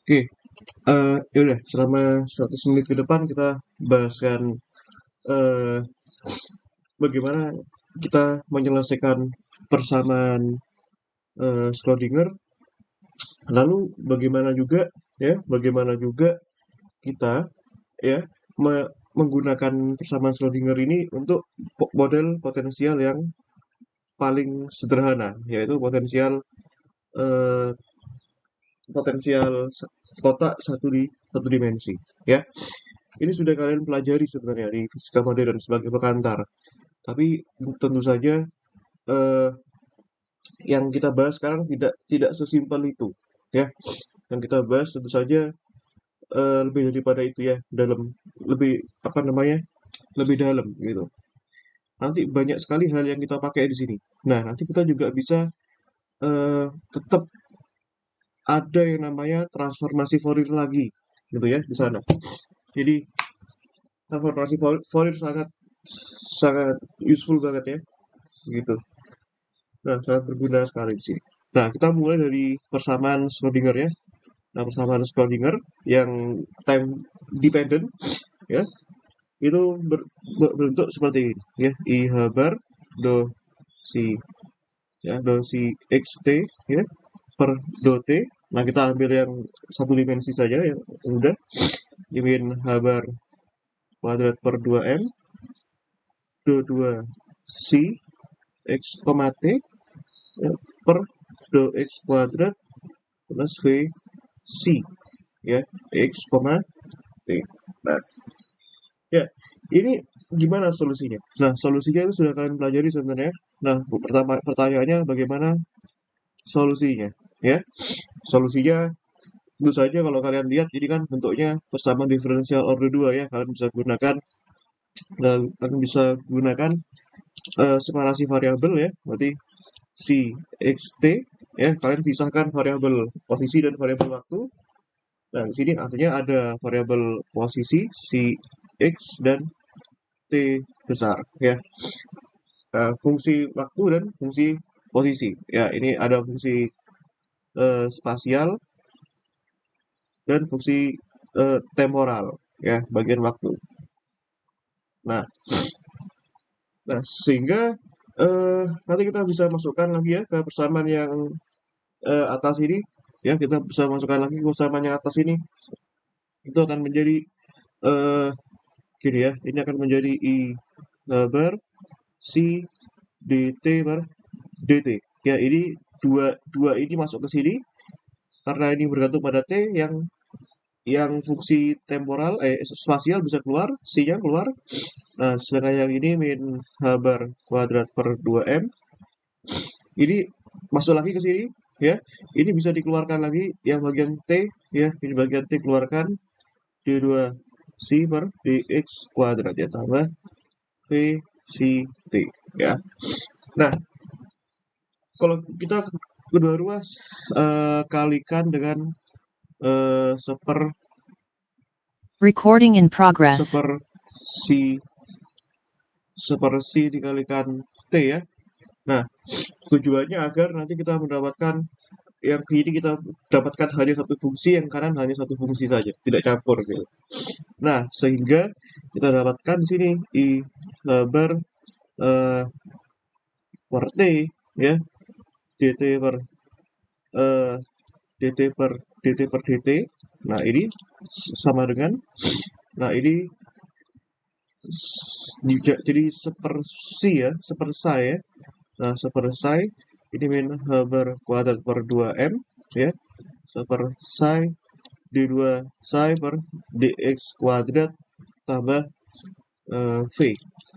Oke, ya udah selama 100 menit ke depan kita bahaskan eh, bagaimana kita menyelesaikan persamaan Schrödinger, lalu bagaimana juga kita ya menggunakan persamaan Schrödinger ini untuk model potensial yang paling sederhana, yaitu eh, potensial kotak satu dimensi. Ya, ini sudah kalian pelajari sebenarnya di fisika modern sebagai pengantar. Tapi tentu saja eh, yang kita bahas sekarang tidak tidak sesimpel itu, ya. Yang kita bahas tentu saja lebih daripada itu ya, lebih apa namanya, lebih dalam gitu. Nanti banyak sekali hal yang kita pakai di sini. Nah, nanti kita juga bisa tetap ada yang namanya transformasi Fourier lagi, gitu ya di sana. Jadi transformasi Fourier sangat sangat useful banget ya, gitu. Nah, sangat berguna sekali di sini. Nah, kita mulai dari persamaan Schrödinger ya. Nah, persamaan Schrödinger yang time dependent ya, itu berbentuk seperti ini ya. I H bar do si do si xt ya per do t. Nah, kita ambil yang satu dimensi saja yang udah. Min H bar kuadrat per 2m do 2 si x, t ya, per do x kuadrat plus v C ya X, T. Nah, ya ini gimana solusinya? Nah, solusinya itu sudah kalian pelajari sebenarnya. Nah, pertanyaannya bagaimana solusinya? Ya, solusinya tentu saja kalau kalian lihat ini kan bentuknya persamaan diferensial order 2 ya. Kalian bisa gunakan separasi variabel ya. Berarti si x t ya, kalian pisahkan variabel posisi dan variabel waktu. Nah, di sini artinya ada variabel posisi si x dan t besar ya. Fungsi waktu dan fungsi posisi. Ya, ini ada fungsi spasial dan fungsi temporal ya, bagian waktu. Nah, sehingga nanti kita bisa masukkan lagi ya ke persamaan yang atas ini ya, kita bisa masukkan lagi ke persamaan yang atas ini. Itu akan menjadi eh gini ya, ini akan menjadi I bar si dt per dt. Ya, ini dua dua ini masuk ke sini karena ini bergantung pada t yang fungsi temporal spasial bisa keluar, c-nya keluar. Nah, sedangkan yang ini min h bar kuadrat per 2m ini masuk lagi ke sini ya. Ini bisa dikeluarkan lagi yang bagian t ya, ini bagian t keluarkan d2 c per dx kuadrat ya tambah v c t ya. Nah, kalau kita kedua ruas kalikan dengan seper Recording in progress. si dikalikan t ya. Nah, tujuannya agar nanti kita mendapatkan yang kiri kita dapatkan hanya satu fungsi, yang kanan hanya satu fungsi saja, tidak campur gitu. Nah, sehingga kita dapatkan di sini I bar per t ya, dt per eh, dt per dt. Nah, ini sama dengan, nah ini jadi sepersi ya, sepersai ya. Nah, sepersai ini min h bar kuadrat per 2m ya, sepersai d2 psi per dx kuadrat tambah v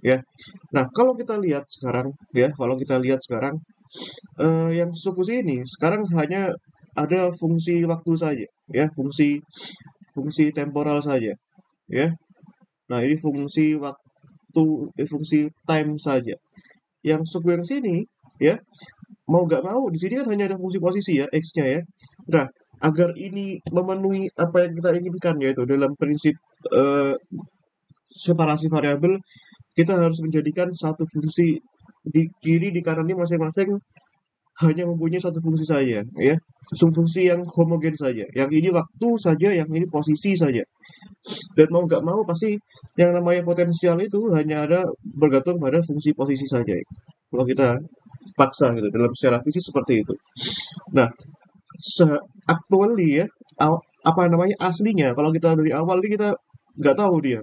ya. Nah, kalau kita lihat sekarang ya, yang suku sini sekarang hanya ada fungsi waktu saja ya, fungsi temporal saja ya. Nah, ini fungsi waktu, fungsi time saja. Yang suku yang sini ya, mau nggak mau di sini kan hanya ada fungsi posisi ya, x-nya ya. Nah, agar ini memenuhi apa yang kita inginkan, yaitu dalam prinsip eh, separasi variabel, kita harus menjadikan satu fungsi di kiri di kanan ini masing-masing hanya mempunyai satu fungsi saja, ya, fungsi yang homogen saja. Yang ini waktu saja, yang ini posisi saja. Dan mau nggak mau pasti yang namanya potensial itu hanya ada bergantung pada fungsi posisi saja. Kalau kita paksa gitu dalam secara fisik seperti itu. Nah, actually ya, apa namanya aslinya kalau kita dari awal ini kita nggak tahu dia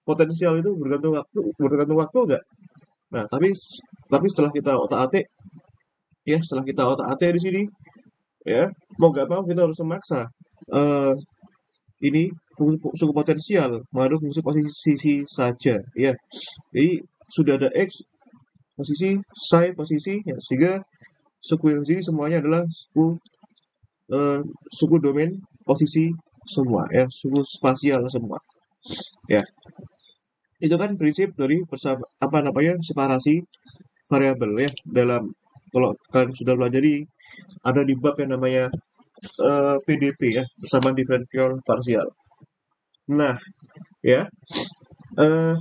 potensial itu bergantung waktu nggak. Nah, tapi setelah kita otak-atik ya, setelah kita otak-atik di sini ya, mau nggak mau kita harus memaksa eh, ini suku potensial mengandung fungsi posisi saja ya. Jadi sudah ada x posisi, psi posisi ya, sehingga suku yang sini semuanya adalah eh, suku domain posisi semua ya, suku spasial semua ya. Itu kan prinsip dari apa namanya separasi variabel ya, dalam kalau kalian sudah pelajari ada di bab yang namanya PDP ya, persamaan diferensial parsial. Nah ya, eh,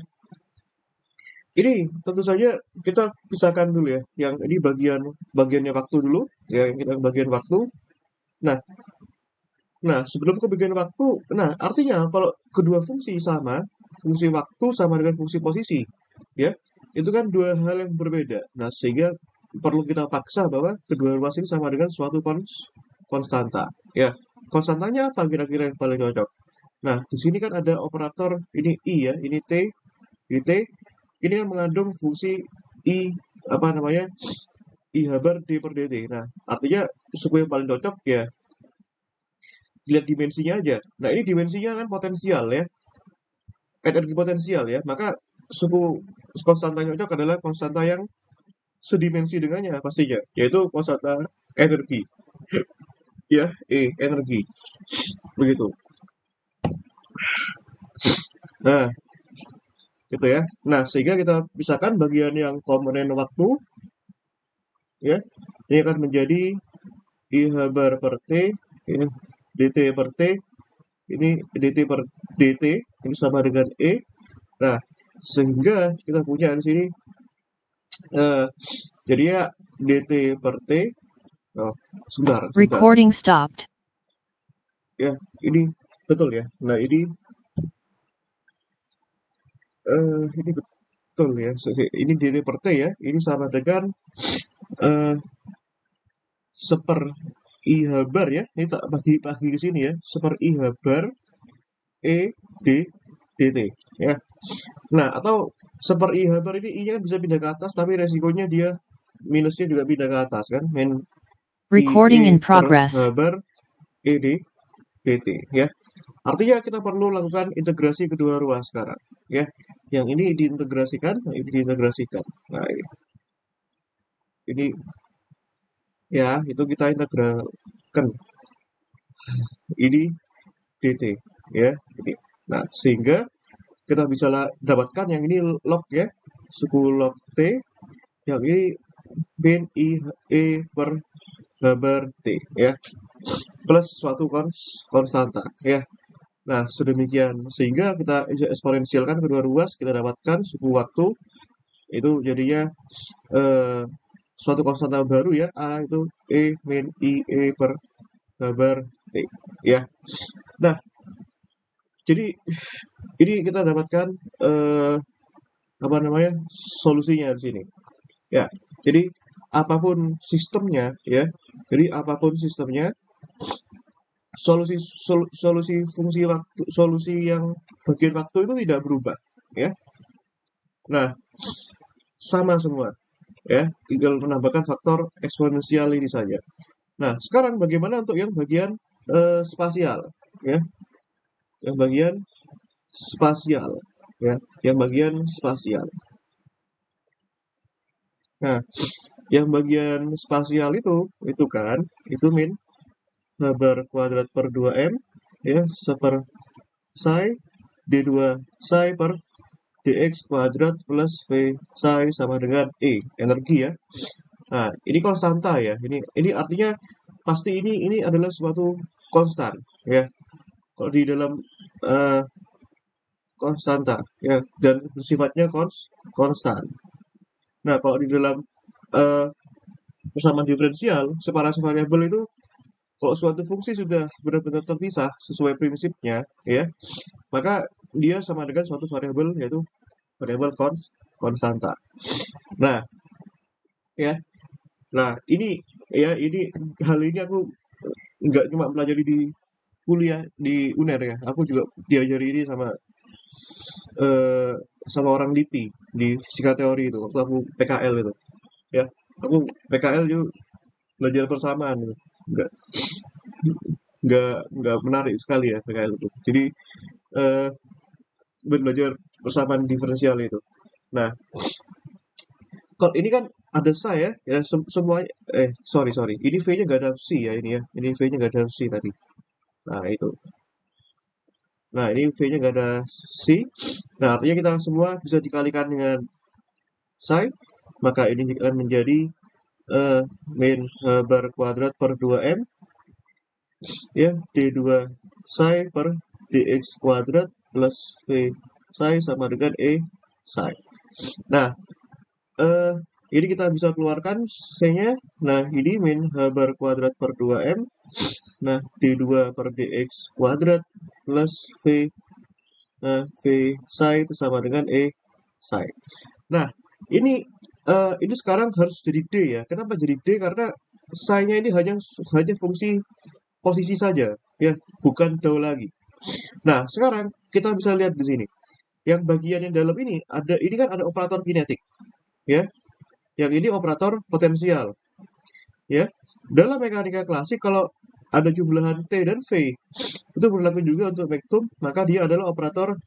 ini tentu saja kita pisahkan dulu ya, yang ini bagiannya waktu dulu ya, yang kita bagian waktu. Nah, sebelum ke bagian waktu, nah artinya kalau kedua fungsi sama, fungsi waktu sama dengan fungsi posisi, ya, itu kan dua hal yang berbeda. Nah, sehingga perlu kita paksa bahwa kedua ruas ini sama dengan suatu konstanta. Ya, konstantanya apa kira-kira yang paling cocok? Nah, di sini kan ada operator ini i ya, ini t, ini t, ini kan mengandung fungsi i apa namanya i habar d per dt. Nah, artinya suku yang paling cocok ya lihat dimensinya aja. Nah, ini dimensinya kan potensial ya, energi potensial ya. Maka suku konstanta yang cocok adalah konstanta yang sedimensi dengannya pastinya, yaitu konstanta energi. Ya, energi. Begitu. Nah, gitu ya. Nah, sehingga kita pisahkan bagian yang komponen waktu ya. Ini akan menjadi I habar per T, ini dt per T, ini dt per dt, ini sama dengan E. Nah, sehingga kita punya di sini jadi ya dt per T. Oh, sebentar. Recording stopped. Ya, ini betul ya. Nah, ini betul ya. Ini dt per T ya. Ini sama dengan seper I habar ya. Ini tak bagi ke sini ya. Seper I habar E D dt ya. Nah, atau seper I habar ini I-nya kan bisa pindah ke atas, tapi resikonya dia minusnya juga pindah ke atas kan. Recording in per progress. habar ED dt ya. Artinya kita perlu lakukan integrasi kedua ruas sekarang ya. Yang ini diintegrasikan, ini diintegrasikan. Nah, ini ya, itu kita integralkan. Ini dt ya. Ini. Nah, sehingga kita bisa dapatkan yang ini log ya, suku log t, yang ini bin i e per habar t ya, plus suatu konstanta ya. Nah, sedemikian sehingga kita eksponensialkan kedua ruas, kita dapatkan suku waktu itu jadinya suatu konstanta baru ya, a itu e min i e per habar t ya. Nah, jadi ini kita dapatkan apa namanya solusinya di sini ya. Jadi apapun sistemnya ya, jadi apapun sistemnya, solusi fungsi waktu, solusi yang bagian waktu itu tidak berubah ya. Nah, sama semua ya, tinggal menambahkan faktor eksponensial ini saja. Nah, sekarang bagaimana untuk yang bagian spasial ya, yang bagian spasial ya, yang bagian spasial. Nah, yang bagian spasial itu kan itu min habar kuadrat per 2m ya, seper psi d2 psi per dx kuadrat plus v psi sama dengan e, energi ya. Nah, ini konstanta ya. Ini artinya pasti ini adalah suatu konstan ya. Kalau di dalam konstanta ya, dan sifatnya konstan. Nah, kalau di dalam persamaan diferensial, separasi variabel itu kalau suatu fungsi sudah benar-benar terpisah sesuai prinsipnya, ya, maka dia sama dengan suatu variabel yaitu variabel konstanta. Nah, ya, nah ini hal ini aku nggak cuma pelajari di kuliah di UNER ya, aku juga diajari ini eh, sama orang LIPI di fisika teori itu waktu aku PKL itu, ya, aku PKL juga belajar persamaan itu, nggak nggak menarik sekali ya PKL itu. Jadi eh, belajar persamaan diferensial itu. Nah, kalau ini kan ada saya ya semua sorry ini V-nya nggak ada C ya ini V-nya nggak ada C tadi. Nah itu. Nah ini V-nya nggak ada C. Nah artinya kita semua bisa dikalikan dengan psi, maka ini akan menjadi min bar kuadrat per 2M ya D2 psi per dx kuadrat plus V psi sama dengan E psi. Nah, eh ini kita bisa keluarkan C-nya. Nah, ini min H bar kuadrat per 2M. Nah, D2 per dx kuadrat plus V. Nah, V psi itu sama dengan E psi. Nah, ini sekarang harus jadi D ya. Kenapa jadi D? Karena psi-nya ini hanya fungsi posisi saja, ya, bukan dou lagi. Nah, sekarang kita bisa lihat di sini. Yang bagian yang dalam ini kan ada operator kinetik, ya. Yang ini operator potensial, ya. Dalam mekanika klasik kalau ada jumlahan T dan V itu berlaku juga untuk vektum, maka dia adalah operator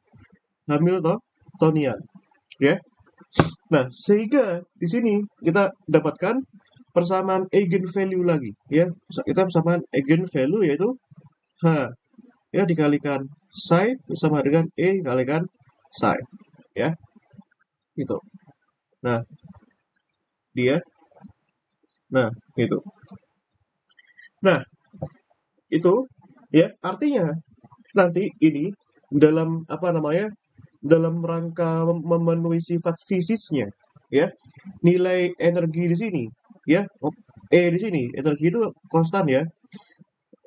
Hamiltonian, ya. Nah, sehingga di sini kita dapatkan persamaan eigenvalue lagi, ya. Kita persamaan eigenvalue yaitu H ya dikalikan psi sama dengan E dikalikan psi, ya. Itu. Nah, dia. Nah, itu. Nah, itu ya artinya nanti ini dalam apa namanya? Dalam rangka memenuhi sifat fisisnya, ya. Nilai energi di sini, ya. E di sini, energi itu konstan ya.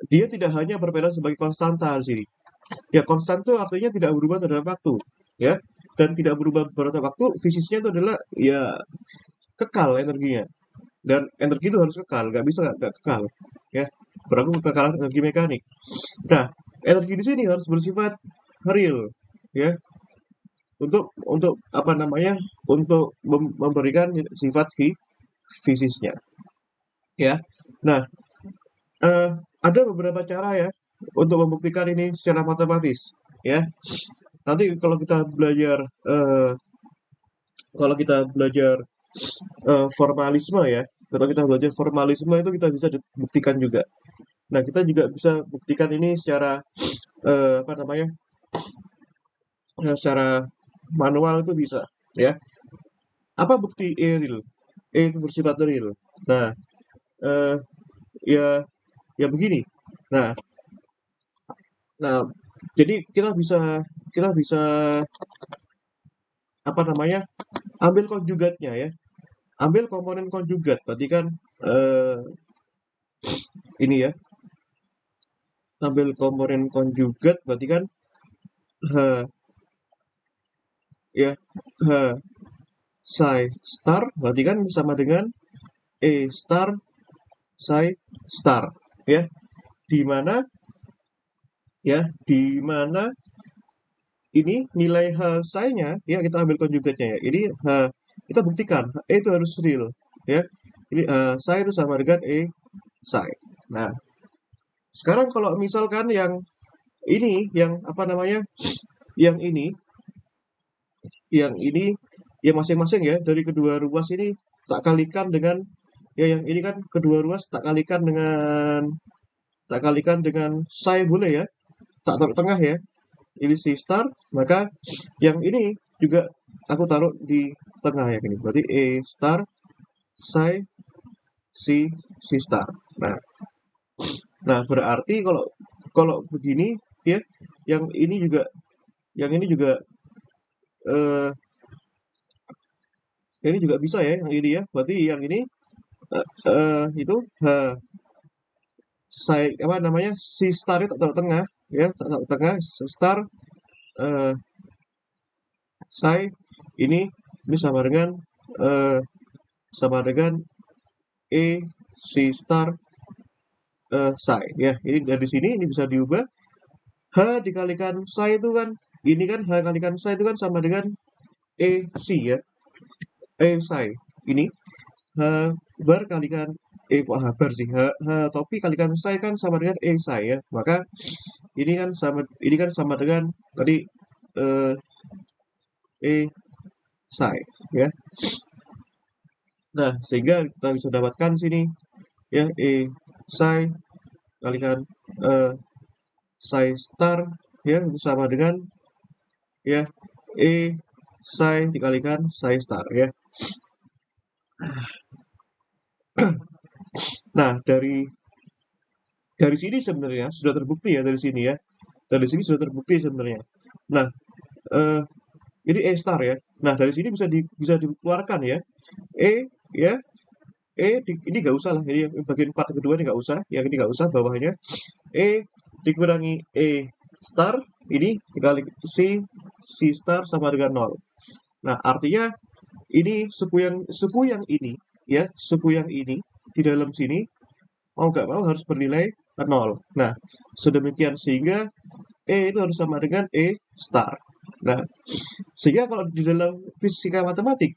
Dia tidak hanya berperan sebagai konstanta di sini. Ya, konstan itu artinya tidak berubah terhadap waktu, ya. Dan tidak berubah terhadap waktu, fisisnya itu adalah ya kekal energinya. Dan energi itu harus kekal, nggak bisa nggak kekal, ya. Berlaku kekekalan energi mekanik. Nah, energi di sini harus bersifat real, ya, untuk apa namanya, untuk memberikan sifat fisisnya, ya. Nah, eh, ada beberapa cara ya untuk membuktikan ini secara matematis, ya. Nanti eh, kalau kita belajar formalisme ya, kalau kita belajar formalisme itu kita bisa buktikan juga. Nah, kita juga bisa buktikan ini secara apa namanya, secara manual itu bisa, ya. Apa bukti E real? E itu bersifat real. Nah, eh, ya, ya begini. Nah, nah, jadi kita bisa apa namanya, ambil konjugatnya ya, ambil komponen konjugat. Berarti kan eh, ini ya, ambil komponen konjugat. Berarti kan H ya H psi star. Berarti kan sama dengan E star psi star, ya. Di mana ya, di mana ini nilai H psi-nya ya kita ambil konjugatnya ya. Ini H kita buktikan E itu harus real, ya. Ini psi itu sama dengan E psi. Nah, sekarang kalau misalkan yang ini, yang apa namanya, yang ini ya masing-masing ya dari kedua ruas ini tak kalikan dengan ya yang ini kan kedua ruas tak kalikan dengan psi boleh ya, tak taruh tengah ya, ini si star, maka yang ini juga aku taruh di tengah ya ini, berarti E star psi si star. Nah, berarti kalau kalau begini ya, yang ini juga yang ini juga eh, ini juga bisa ya, yang ini ya, berarti yang ini itu H psi apa namanya si star itu taruh tengah ya taruh tengah star eh, psi ini eh, sama dengan e si star psi ya ini dari sini ini bisa diubah h dikalikan psi itu kan ini kan h kalikan psi itu kan sama dengan e si ya psi ini h bar kalikan kok h bar sih h topi kalikan psi kan sama dengan psi ya maka ini kan sama dengan tadi eh, psi ya nah sehingga kita bisa dapatkan sini ya psi kalikan eh, psi star ya itu sama dengan ya psi dikalikan psi star ya nah dari sini sebenarnya sudah terbukti ya dari sini ya dari sini sudah terbukti sebenarnya nah eh, ini E star ya nah dari sini bisa dikeluarkan ya E ya ini nggak usah lah ini bagian part kedua ini nggak usah yang ini nggak usah bawahnya E dikurangi E star ini dikali C star sama dengan 0 nah artinya ini suku yang ini ya suku yang ini di dalam sini mau nggak mau harus bernilai 0 nah sedemikian sehingga E itu harus sama dengan E star nah sehingga kalau di dalam fisika matematik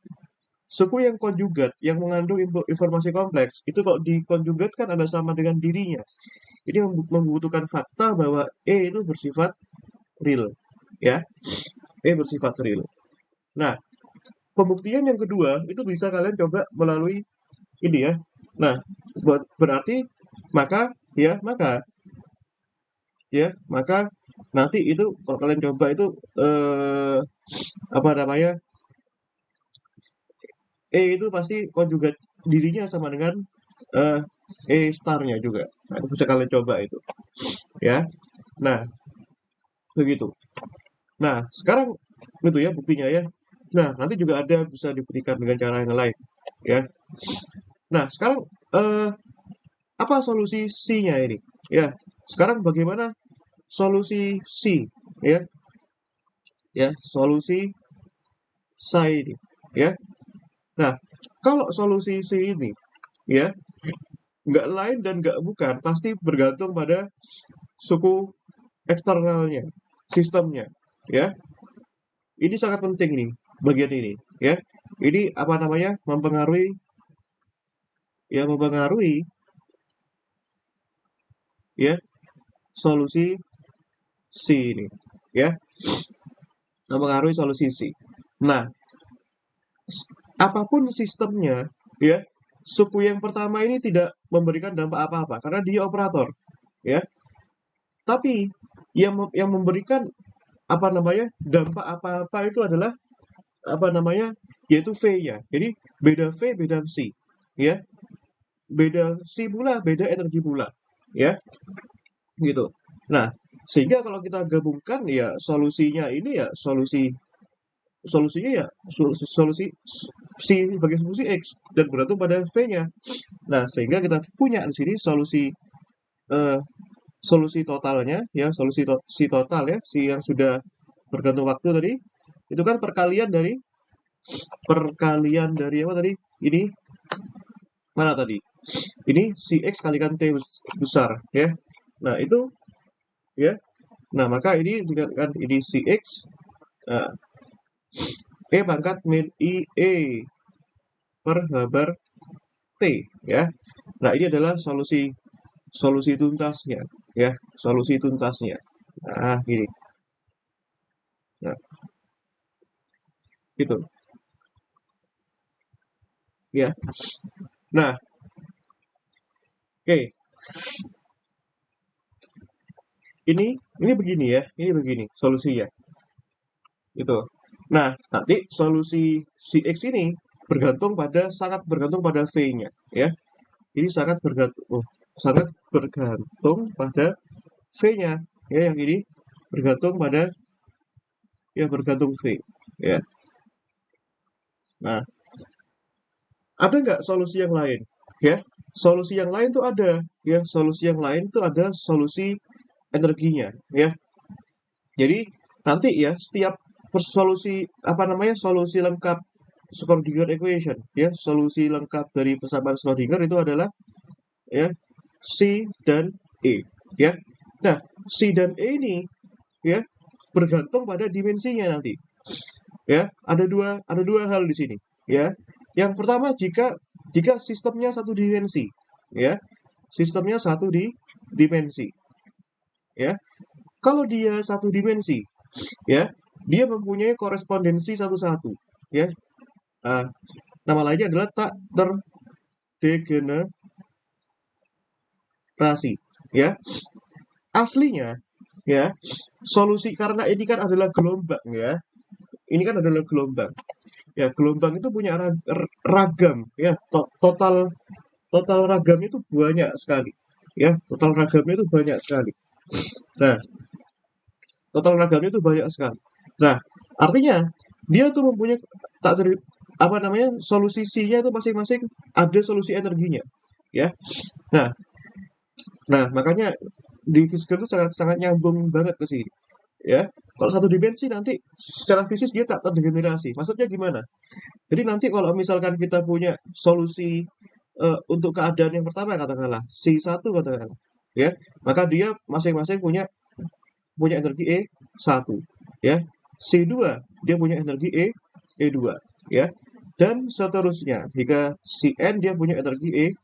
suku yang konjugat yang mengandung informasi kompleks itu kalau dikonjugatkan ada sama dengan dirinya. Ini membutuhkan fakta bahwa E itu bersifat real, ya. E bersifat real. Nah, pembuktian yang kedua itu bisa kalian coba melalui ini ya. Nah, berarti maka nanti itu kalau kalian coba itu apa namanya itu pasti konjugat dirinya sama dengan eh, star-nya juga. Nah, itu bisa kalian coba itu, ya. Nah, begitu. Nah, sekarang itu ya buktinya ya. Nah, nanti juga ada bisa dibuktikan dengan cara yang lain, ya. Nah, sekarang eh, apa solusi C-nya ini? Ya, sekarang bagaimana solusi C, ya? Ya, solusi psi ini, ya. Nah, kalau solusi C ini, ya, nggak lain dan nggak bukan, pasti bergantung pada suku eksternalnya, sistemnya, ya. Ini sangat penting nih, bagian ini, ya. Ini apa namanya? Mempengaruhi ya solusi C ini, ya. Mempengaruhi solusi C. Nah, apapun sistemnya, ya, suku yang pertama ini tidak memberikan dampak apa-apa karena dia operator, ya. Tapi yang memberikan apa namanya dampak apa-apa itu adalah apa namanya yaitu V-nya. Jadi beda V beda C, ya. Beda C pula beda energi pula, ya. Gitu. Nah, sehingga kalau kita gabungkan ya solusinya ini ya solusinya ya solusi C sebagai solusi X dan bergantung pada V-nya. Nah, sehingga kita punya di sini eh, solusi totalnya ya, si total ya, si yang sudah bergantung waktu tadi itu kan perkalian dari apa tadi? Ini mana tadi? Ini si X kalikan T besar ya. Nah, itu ya. Nah, maka ini dikatakan ini si X nah, E pangkat min IE per H bar T ya. Nah, ini adalah solusi solusi tuntasnya ya, solusi tuntasnya. Nah, gini. Nah, gitu. Ya. Nah, oke. Ini begini ya, ini begini solusinya. Gitu. Nah, nanti solusi si X ini sangat bergantung pada V-nya ya. Ini sangat bergantung pada V-nya ya yang ini bergantung pada bergantung V ya. Nah, ada nggak solusi yang lain ya. Solusi yang lain tuh ada, ya. Solusi yang lain tuh ada solusi energinya, ya. Jadi nanti ya setiap solusi apa namanya solusi lengkap Schrödinger equation, ya. Solusi lengkap dari persamaan Schrödinger itu adalah ya C dan E, ya. Nah, C dan E ini ya bergantung pada dimensinya nanti. Ya, ada dua hal di sini, ya. Yang pertama jika sistemnya satu dimensi, ya. Sistemnya satu dimensi, ya. Kalau dia satu dimensi, ya, dia mempunyai korespondensi satu-satu, ya. Ah, nama lainnya adalah tak terdegenerasi, ya. Aslinya, ya, solusi karena ini kan adalah gelombang, ya. Ini kan adalah gelombang. Ya, gelombang itu punya ragam, ya. Total ragamnya itu banyak sekali, ya. Total ragamnya itu banyak sekali. Nah, total ragamnya itu banyak sekali. Nah, artinya dia tuh mempunyai tak ter, apa namanya solusi C-nya itu masing-masing ada solusi energinya, ya. Nah, makanya di fisika itu sangat sangat nyambung banget ke sini, ya. Kalau satu dimensi nanti secara fisik dia tak terdegenerasi. Maksudnya gimana? Jadi nanti kalau misalkan kita punya solusi untuk keadaan yang pertama katakanlah C1 katakanlah, ya, maka dia masing-masing punya punya energi E1, ya. C2 dia punya energi E2, ya. Dan seterusnya. Jika Cn dia punya energi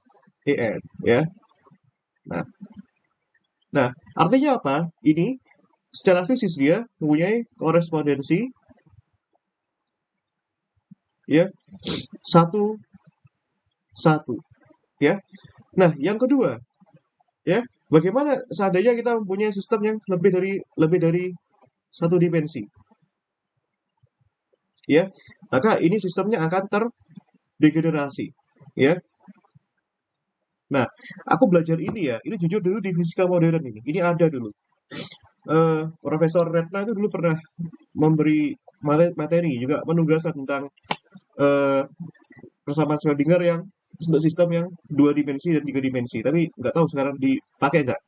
En, ya. Nah, artinya apa? Ini secara fisik dia mempunyai korespondensi ya satu satu, ya. Nah, yang kedua, ya, bagaimana seandainya kita mempunyai sistem yang lebih dari satu dimensi, ya, maka ini sistemnya akan terdegenerasi, ya. Nah, aku belajar ini ya, ini jujur dulu di fisika modern ini ada dulu. Profesor Retna itu dulu pernah memberi materi juga penugasan tentang persamaan Schrödinger yang untuk sistem yang 2 dimensi dan 3 dimensi, tapi nggak tahu sekarang dipakai nggak.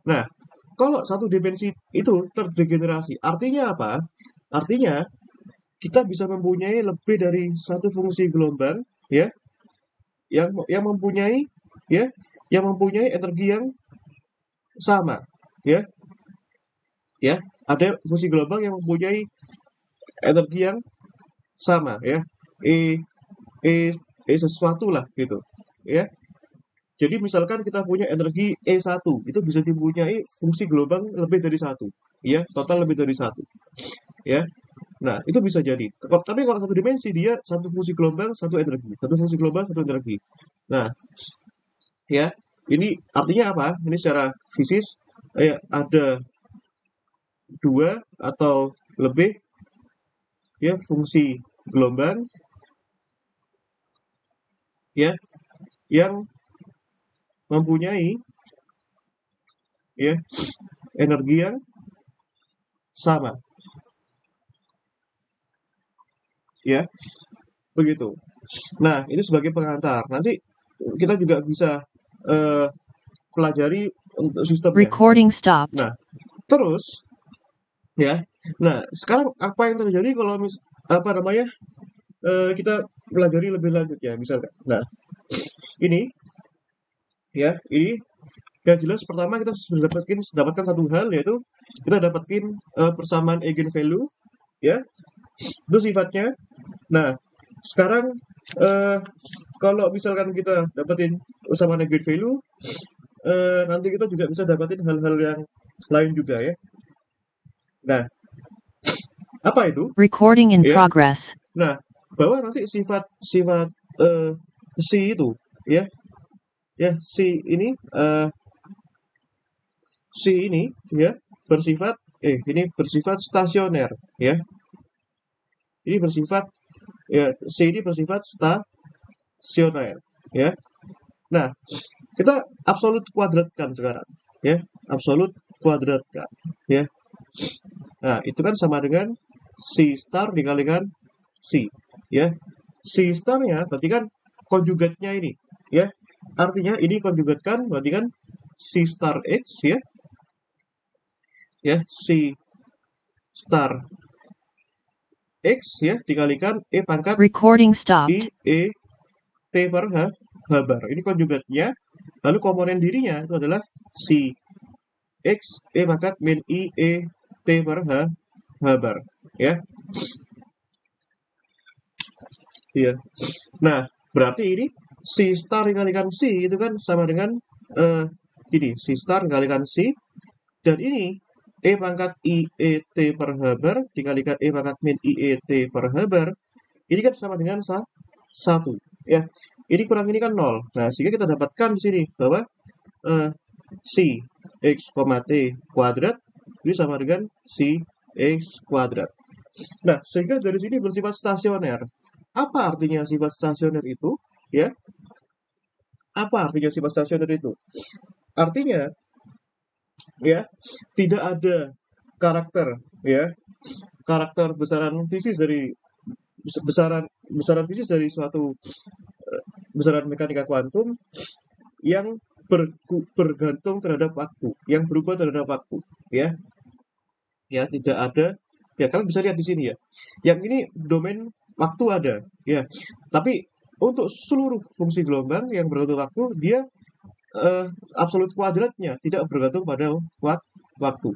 Nah, kalau satu dimensi itu terdegenerasi, artinya apa? Artinya kita bisa mempunyai lebih dari satu fungsi gelombang, ya, yang mempunyai ya, yang mempunyai energi yang sama, ya. Ya, ada fungsi gelombang yang mempunyai energi yang sama, ya. E e sesuatu lah gitu, ya. Jadi misalkan kita punya energi E1, itu bisa dipunyai fungsi gelombang lebih dari satu, ya, total lebih dari satu, ya. Nah, itu bisa jadi. Tapi kalau satu dimensi dia satu fungsi gelombang, satu energi, satu fungsi gelombang, satu energi. Nah, ya, ini artinya apa? Ini secara fisis, ada dua atau lebih ya fungsi gelombang, ya, yang mempunyai ya energi yang sama, ya, begitu. Nah, ini sebagai pengantar. Nanti kita juga bisa pelajari untuk sistemnya. Recording stopped. Nah, terus ya. Nah, sekarang apa yang terjadi kalau apa namanya? Kita pelajari lebih lanjut ya, misalkan. Nah, ini ya, ini yang jelas pertama kita sudah dapatkan satu hal, yaitu kita dapatkan persamaan eigenvalue, ya. Itu sifatnya. Nah, sekarang kalau misalkan kita dapetin persamaan eigenvalue, nanti kita juga bisa dapetin hal-hal yang lain juga, ya. Nah, apa itu? Recording in Ya. progress. Nah, bahwa nanti sifat C itu, ya, C ini ya bersifat ini bersifat stasioner, ya. Ini bersifat ya C ini bersifat stasioner, ya. Nah, kita absolut kuadratkan sekarang, ya. Absolut kuadratkan, ya. Nah, itu kan sama dengan C star dikalikan C, ya. C starnya berarti kan konjugatnya ini, ya. artinya ini konjugatkan berarti kan C star X ya, C star X ya dikalikan E pangkat Recording I stopped. E T per H bar. Ini konjugatnya. Lalu komponen dirinya itu adalah C X E pangkat min I E T per H bar ya. Iya. Nah, berarti ini C star dikalikan C itu kan sama dengan ini C star dikalikan C, dan ini E pangkat I E T per H bar dikalikan E pangkat min I E T per H bar ini kan sama dengan 1 ya. Ini kurang ini kan 0. Nah, sehingga kita dapatkan di sini bahwa C X, T kuadrat ini sama dengan C X kuadrat. Nah, sehingga dari sini bersifat stasioner. Apa artinya sifat stasioner itu? Ya, apa artinya sifat stasioner itu? Artinya, ya, tidak ada karakter, ya, karakter besaran fisis dari besaran fisis dari suatu besaran mekanika kuantum yang bergantung terhadap waktu, yang berubah terhadap waktu, ya. Ya, tidak ada. Ya, kalian bisa lihat di sini ya. Yang ini domain waktu ada, ya. Tapi untuk seluruh fungsi gelombang yang bergantung waktu, dia absolut kuadratnya tidak bergantung pada waktu.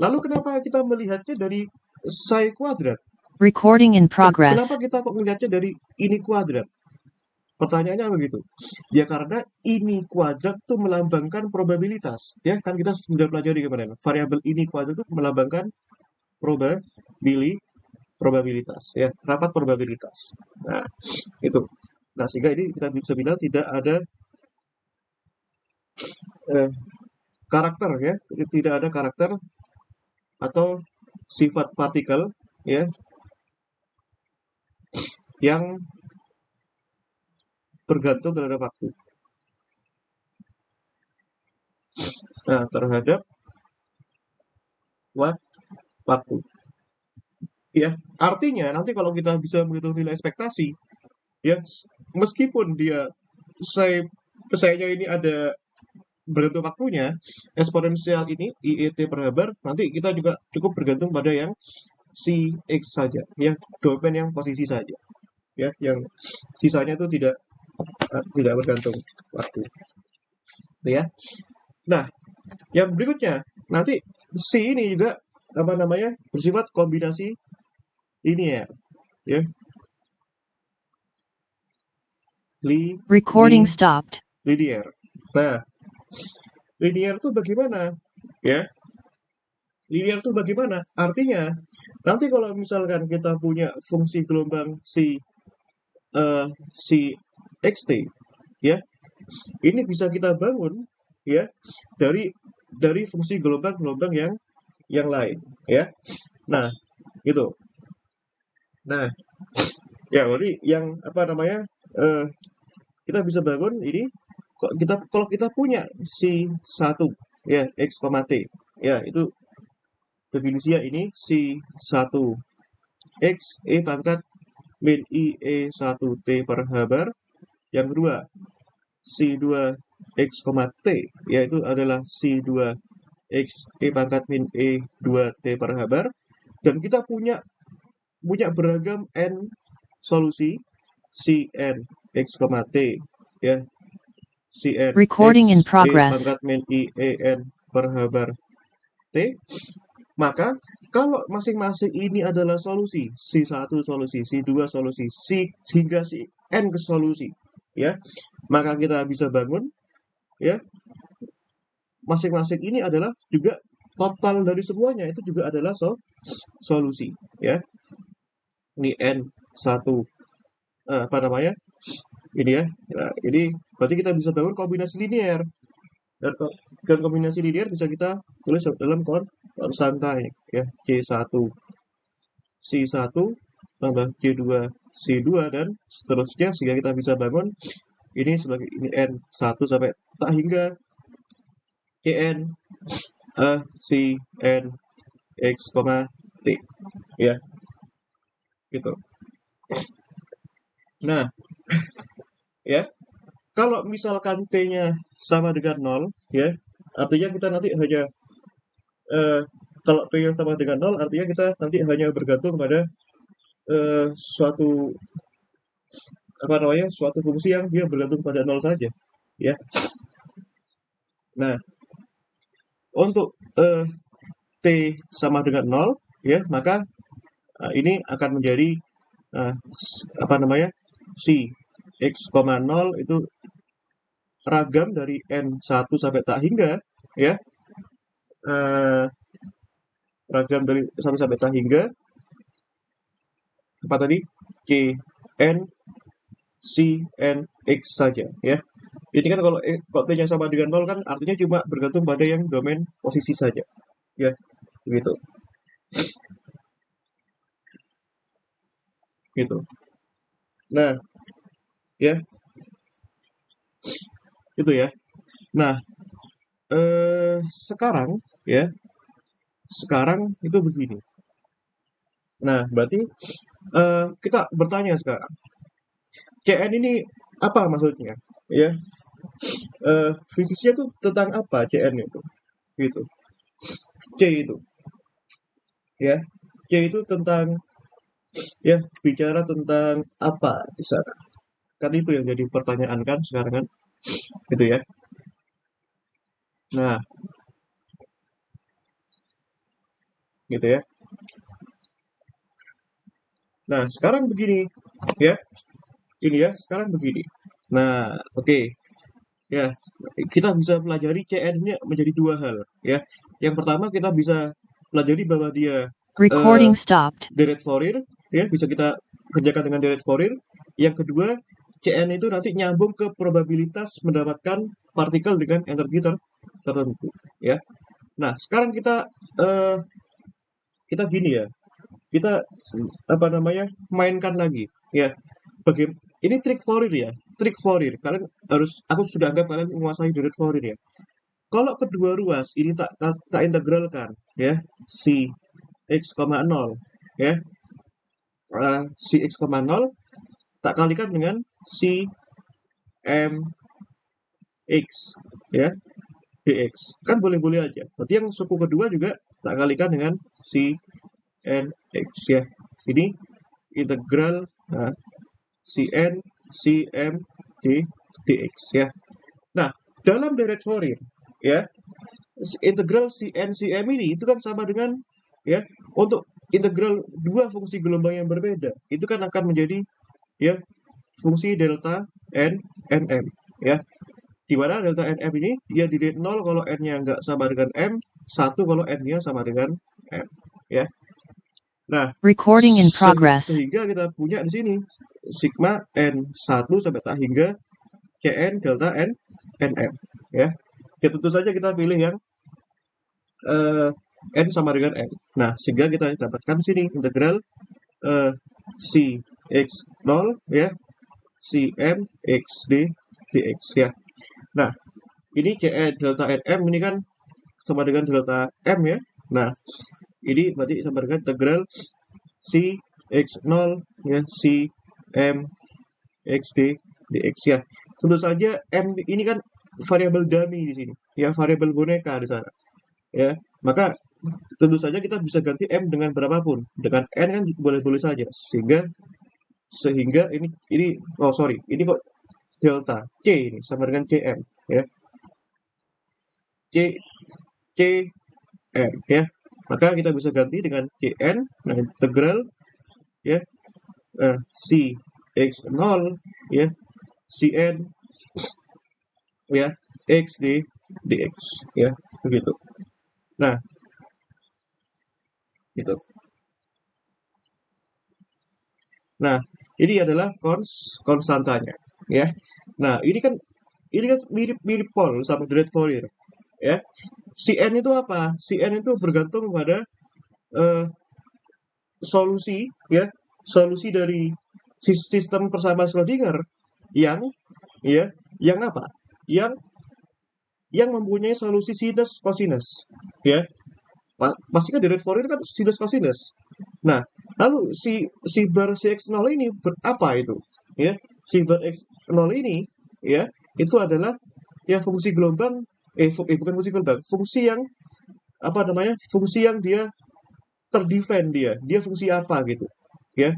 Lalu kenapa kita melihatnya dari psi kuadrat? Recording in progress. Kenapa kita kok melihatnya dari ini kuadrat? Pertanyaannya begitu. Ya karena ini kuadrat itu melambangkan probabilitas. Ya kan kita sudah pelajari kemarin. Variabel ini kuadrat itu melambangkan probabilitas. Ya, rapat probabilitas. Nah, itu. Nah, sehingga ini kita bisa bilang tidak ada karakter ya, tidak ada karakter atau sifat partikel ya yang bergantung terhadap waktu. Nah, terhadap waktu. Ya, artinya nanti kalau kita bisa menghitung nilai ekspektasi, ya meskipun dia saya ini ada bergantung waktunya, eksponensial ini IET per H bar, nanti kita juga cukup bergantung pada yang si X saja, yang domain yang posisi saja, ya, yang sisanya itu tidak bergantung waktu, ya. Nah, yang berikutnya nanti si ini juga apa namanya bersifat kombinasi linear, ya. Recording stopped. Linear. Nah, linear itu bagaimana? Ya, linear itu bagaimana? Artinya, nanti kalau misalkan kita punya fungsi gelombang si xt, ya, ini bisa kita bangun, ya, dari fungsi gelombang-gelombang yang lain, ya. Nah, gitu. Nah, ya, jadi yang apa namanya? Kita bisa bangun ini kalau kita punya si 1 ya X, T ya itu definisinya ini si 1 X E pangkat min I E 1 T per H bar. Yang kedua si 2 X, T yaitu adalah si 2 X E pangkat min E 2 T per H bar, dan kita punya beragam N solusi si N X, T ya si N Recording X in E progress. pangkat min I E N per H bar T, maka kalau masing-masing ini adalah solusi, si 1 solusi, si 2 solusi, hingga si N ke solusi, ya, maka kita bisa bangun, ya, masing-masing ini adalah juga total dari semuanya itu juga adalah solusi, ya. Ini N1 apa namanya? Ini ya. Nah, ini berarti kita bisa bangun kombinasi linear. Dan kombinasi linear bisa kita tulis dalam konstanta ya, C1 C1 tambah C2 C2 dan seterusnya, sehingga kita bisa bangun ini sebagai ini N1 sampai tak hingga Cn C N X, T ya gitu. Nah, ya kalau misalkan T-nya sama dengan 0, ya, artinya kita nanti hanya eh, kalau T-nya sama dengan 0, artinya kita nanti hanya bergantung pada suatu apa namanya, suatu fungsi yang dia bergantung pada 0 saja, ya. Nah, untuk T sama dengan 0, ya, maka ini akan menjadi apa namanya, si x, 0 itu ragam dari n1 sampai tak hingga, ya, eh, ragam dari 1 sampai tak hingga apa tadi, k n c n x saja, ya. Ini kan kalau t-nya sama dengan 0 kan artinya cuma bergantung pada yang domain posisi saja, ya, begitu, gitu. Nah, ya, itu ya. Nah, sekarang, ya, sekarang itu begini. Nah, berarti kita bertanya sekarang, CN ini apa maksudnya? Ya, fisiknya itu tentang apa CN itu? Gitu. C itu, ya, C itu tentang, ya, bicara tentang apa di sana? Kan itu yang jadi pertanyaan kan sekarang kan, gitu ya. Nah, gitu ya. Nah, sekarang begini, ya, ini ya, sekarang begini. Nah, oke, ya, kita bisa pelajari CN-nya menjadi dua hal, ya. Yang pertama kita bisa pelajari bahwa dia Recording stopped. direct Fourier, ya, bisa kita kerjakan dengan direct Fourier. Yang kedua, CN itu nanti nyambung ke probabilitas mendapatkan partikel dengan energi tertentu, ya. Nah, sekarang kita kita gini ya, kita apa namanya, mainkan lagi, ya. Bagaimana ini trik Fourier ya, trik Fourier. Kalian harus, aku sudah anggap kalian menguasai direct Fourier ya. Kalau kedua ruas ini tak integralkan, ya, si x, 0, ya, si x, 0 tak kalikan dengan si m x, ya, dx, kan boleh-boleh aja. Berarti yang suku kedua juga tak kalikan dengan si n x, ya. Ini integral si n si m dx, ya. Nah, dalam direct Fourier, ya, integral si n si m ini itu kan sama dengan, ya, untuk integral dua fungsi gelombang yang berbeda itu kan akan menjadi, ya, fungsi delta n nm, ya, di mana delta nm ini dia di 0 kalau n-nya nggak sama dengan m, 1 kalau n-nya sama dengan m, ya. Nah, Recording in progress. sehingga kita punya di sini sigma n1 sampai tak hingga Cn delta n nm, ya. Ya, tentu saja kita pilih yang n sama dengan n. Nah, sehingga kita dapatkan sini integral si x 0, ya, si m x dx, ya. Nah, ini Cn delta nm ini kan sama dengan delta m, ya. Nah, ini berarti sama dengan integral si x 0, ya, si m x dx, ya. Tentu saja m ini kan variabel dummy di sini, ya, variabel boneka di sana, ya. Maka tentu saja kita bisa ganti m dengan berapapun, dengan n kan boleh-boleh saja, sehingga ini oh sorry, ini kok delta c ini sama dengan cm, ya, c m, ya. Maka kita bisa ganti dengan cn. Nah, integral, ya, si x 0, ya, cn, ya, x dx, ya, begitu. Nah, gitu. Nah, ini adalah konstantanya, ya. Nah, ini kan mirip Paul sama direct Fourier, ya. Cn itu apa? Cn itu bergantung pada solusi, ya, solusi dari sistem persamaan Schrödinger yang, ya, yang apa? Yang mempunyai solusi sinus cosinus, ya. Pastikan direct Fourier kan sinus cosinus. Nah, lalu si bar Cx0 ini apa itu? Ya, si bar X0 ini, ya, itu adalah ya fungsi gelombang, bukan fungsi gelombang, fungsi yang apa namanya, fungsi yang dia terdefine, dia fungsi apa gitu ya.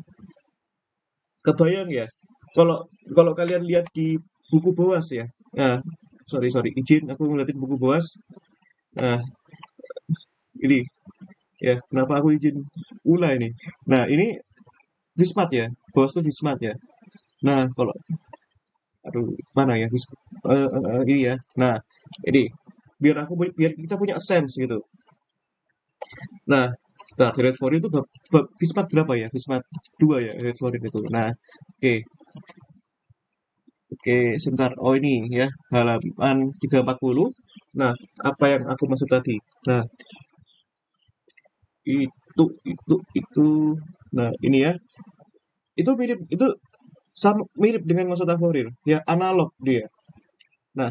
Kebayang ya, kalau kalau kalian lihat di buku Boas ya. Nah, sorry izin aku ngeliatin buku Boas. Nah, ini ya, kenapa aku izin Ula ini. Nah, ini Wismat ya, Boas tuh Wismat ya. Nah, kalau aduh mana ya ini ya. Nah, ini biar kita punya sense gitu. Nah, Red Foreign itu bab Wismat berapa ya? Wismat 2 ya, Red Foreign itu. Nah, oke. Oke, sebentar. Oh ini ya, halaman 340. Nah, apa yang aku maksud tadi? Nah, itu. Nah, ini ya. Itu sama mirip dengan maksud Fourier. Ya, analog dia. Nah,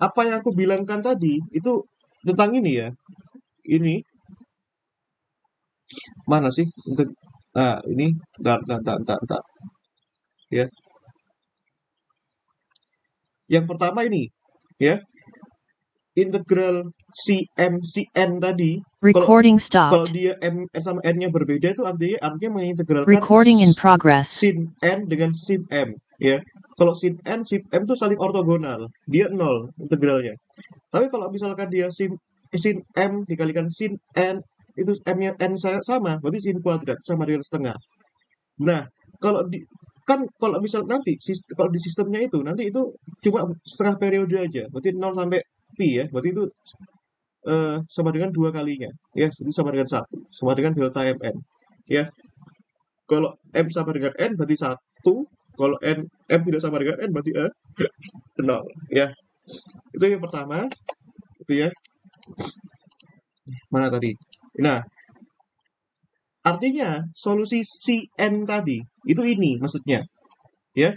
apa yang aku bilangkan tadi itu tentang ini ya. Ini mana sih? Untuk nah, ini bentar. Ya. Yang pertama ini ya, integral Cn tadi, kalau Recording kalau stopped. dia m sama n-nya berbeda itu artinya mengintegralkan Recording in progress. sin n dengan sin m ya. Kalau sin m itu saling ortogonal, dia nol integralnya. Tapi kalau misalkan dia sin m dikalikan sin n, itu m-nya n sama, berarti sin kuadrat sama dengan setengah. Nah, kalau di kan kalau misal nanti kalau di sistemnya itu nanti itu cuma setengah periode aja, berarti 0 sampai pi ya, berarti itu sama dengan dua kalinya ya, jadi sama dengan satu, sama dengan delta mn ya. Kalau m sama dengan n berarti satu, kalau m tidak sama dengan n berarti 0 ya. Itu yang pertama itu ya. Mana tadi? Nah, artinya solusi Cn tadi itu ini maksudnya ya.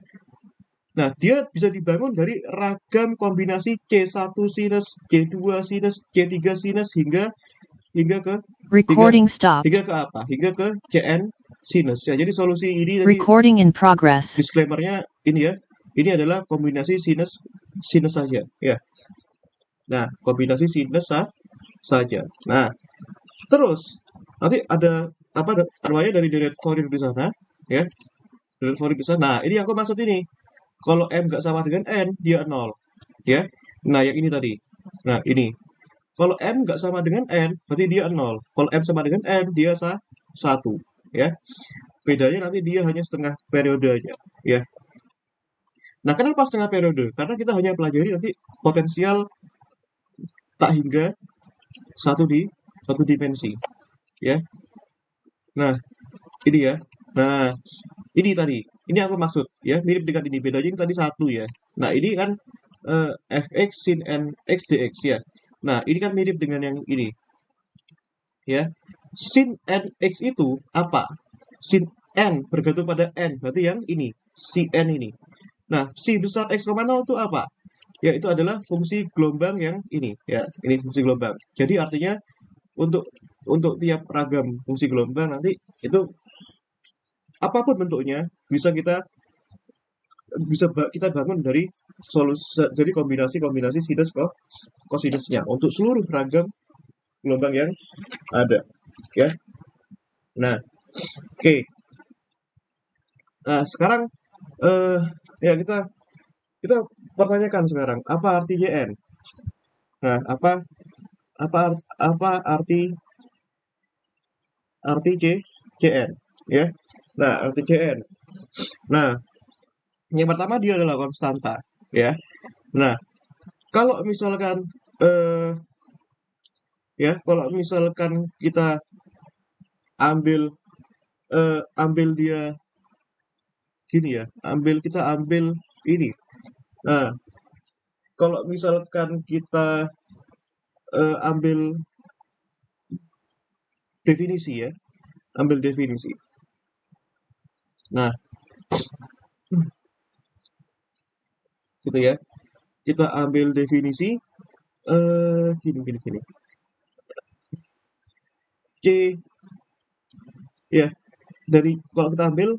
Nah, dia bisa dibangun dari ragam kombinasi C1 sinus, C2 sinus, C3 sinus hingga ke Recording hingga stopped. ke apa? Hingga ke Cn sinus ya. Jadi solusi ini tadi Recording in progress. disclaimer-nya ini ya. Ini adalah kombinasi sinus sinus saja ya. Nah, kombinasi sinus saja. Nah, terus nanti ada apa namanya dari deret Fourier di sana ya. Deret Fourier di sana. Nah, ini yang aku maksud ini. Kalau m nggak sama dengan n, dia 0 ya. Nah, yang ini tadi. Nah, ini. Kalau m nggak sama dengan n, berarti dia 0. Kalau m sama dengan n, dia 1 ya. Bedanya nanti dia hanya setengah periode aja ya. Nah, kenapa setengah periode? Karena kita hanya pelajari nanti potensial tak hingga satu dimensi ya. Nah, ini ya. Nah, ini tadi. Ini aku maksud ya, mirip dengan ini. Bedanya ini tadi satu ya. Nah, ini kan fx sin n x dx ya. Nah, ini kan mirip dengan yang ini ya. Sin n x itu apa? Sin n bergantung pada n, berarti yang ini, si n ini. Nah, si besar x, 0 itu apa? Ya, itu adalah fungsi gelombang yang ini ya. Ini fungsi gelombang. Jadi artinya untuk tiap ragam fungsi gelombang nanti itu apapun bentuknya bisa kita bangun dari kombinasi-kombinasi sinus kosinusnya untuk seluruh ragam gelombang yang ada ya. Nah, oke. Nah, sekarang eh ya kita pertanyakan sekarang apa arti Jn. Nah, apa arti Jn ya. Nah, arti Jn. Nah, yang pertama dia adalah konstanta ya. Nah, kalau misalkan kalau misalkan kita ambil ambil dia gini ya, kita ambil ini. Nah, kalau misalkan kita ambil definisi ya, ambil definisi. Nah, gitu ya. Kita ambil definisi gini. C ya, dari kalau kita ambil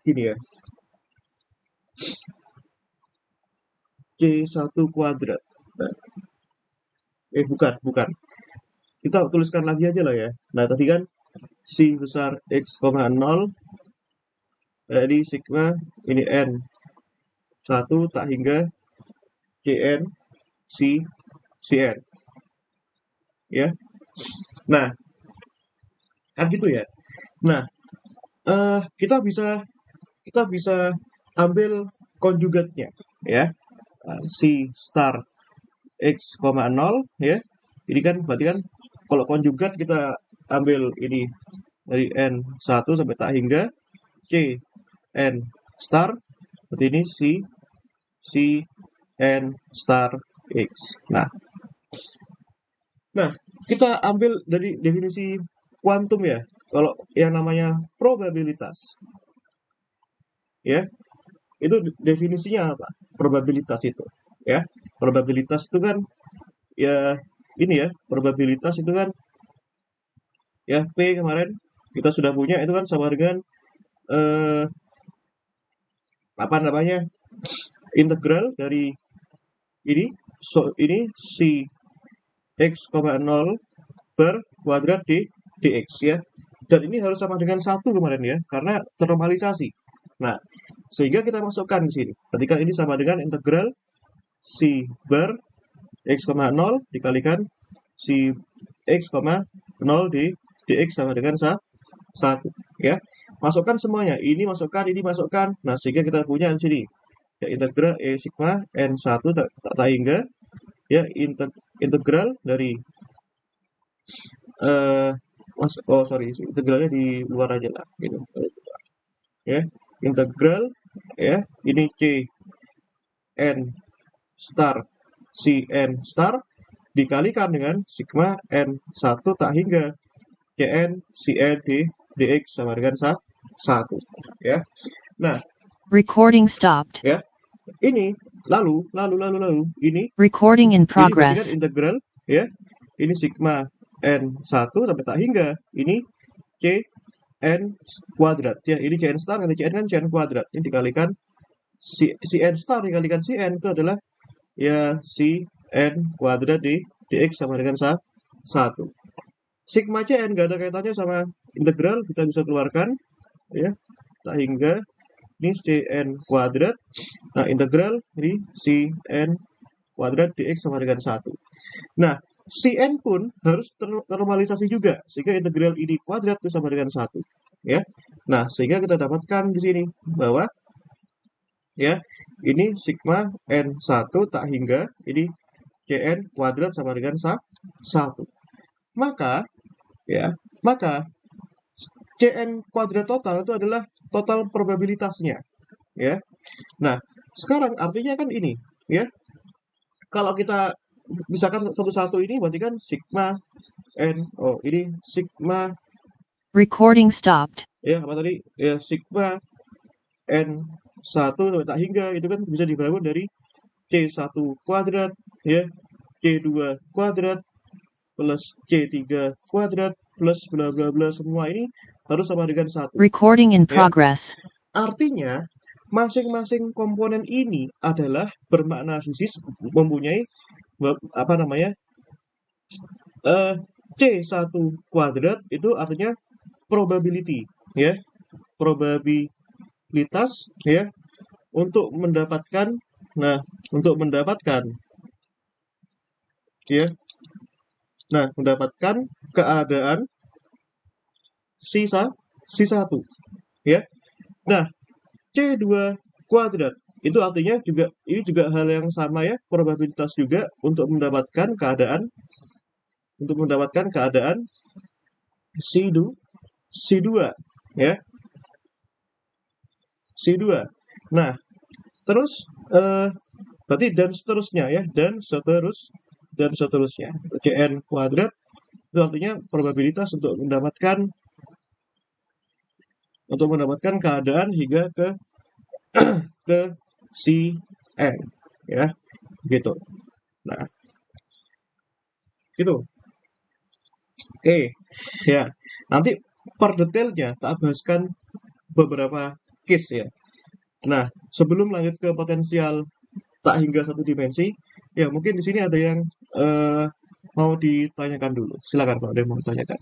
gini ya. C1 kuadrat. Nah, bukan. Kita tuliskan lagi aja lah ya. Nah, tadi kan si besar X, 0, jadi sigma ini N 1 tak hingga Cn si Cn. Ya. Nah, kan gitu ya. Nah, kita bisa ambil konjugatnya ya. Si star X, 0 ya. Ini kan berarti kan kalau konjugat kita ambil ini dari N1 sampai tak hingga C N star, berarti ini si N star X. Nah, kita ambil dari definisi kuantum ya. Kalau yang namanya probabilitas ya, itu definisinya apa? Probabilitas itu ya. Probabilitas itu kan ya ini ya, probabilitas itu kan ya P kemarin kita sudah punya itu kan sama dengan eh, apa namanya? Integral dari ini si X, 0 per kuadrat dx ya. Dan ini harus sama dengan 1 kemarin ya, karena ternormalisasi. Nah, sehingga kita masukkan di sini. Berarti kan ini sama dengan integral si bar X, 0 dikalikan si X, 0 dx sama dengan 1 ya. Masukkan semuanya. Ini masukkan. Nah, sehingga kita punya di sini ya integral E sigma N1 tak hingga ya integral dari integralnya di luar aja lah gitu ya. Integral ya ini C N star C N star dikalikan dengan sigma N1 tak hingga Cn Cn dx sama dengan 1 ya. Nah, Recording stopped. ya ini lalu ini Recording in ini berarti kan progress. integral ya. Ini sigma N1 sampai tak hingga ini Cn kuadrat ya. Ini Cn star kali Cn kan Cn kuadrat. Ini dikalikan Cn star dikalikan Cn itu adalah ya Cn kuadrat dx sama dengan 1. Sigma Cn nggak ada kaitannya sama integral, kita bisa keluarkan ya. Tak hingga ini Cn kuadrat. Nah, integral ini Cn kuadrat dx sama dengan 1. Nah, Cn pun harus ternormalisasi juga, sehingga integral ini kuadrat itu sama dengan 1. Ya. Nah, sehingga kita dapatkan di sini bahwa ya, ini sigma N1 tak hingga ini Cn kuadrat sama dengan 1. Maka Cn kuadrat total itu adalah total probabilitasnya ya. Nah, sekarang artinya kan ini ya. Kalau kita misalkan satu-satu ini berarti kan sigma N, ini sigma Recording stopped. ya apa tadi ya sigma N1 tak hingga itu kan bisa dibangun dari C1 kuadrat ya, C2 kuadrat plus C3 kuadrat plus bla bla bla, semua ini harus sama dengan 1. Recording in Ya. progress. Artinya masing-masing komponen ini adalah bermakna fisis, mempunyai apa namanya C1 kuadrat itu artinya probability ya, probabilitas ya untuk mendapatkan ya, mendapatkan keadaan C1 ya. Nah, C2 kuadrat itu artinya juga ini juga hal yang sama ya, probabilitas juga untuk mendapatkan keadaan C2 ya. C2. Nah, terus berarti dan seterusnya ya, dan seterusnya. Cn kuadrat itu artinya probabilitas untuk mendapatkan keadaan hingga ke Cn ya, gitu. Nah, gitu. Oke, ya. Nanti per detailnya tak bahaskan beberapa case ya. Nah, sebelum lanjut ke potensial tak hingga satu dimensi, ya mungkin di sini ada yang eh, mau ditanyakan dulu. Silakan kalau ada yang mau ditanyakan.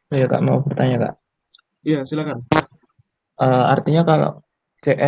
Oh ya Kak, mau bertanya Kak. Iya, silakan. Artinya kalau CN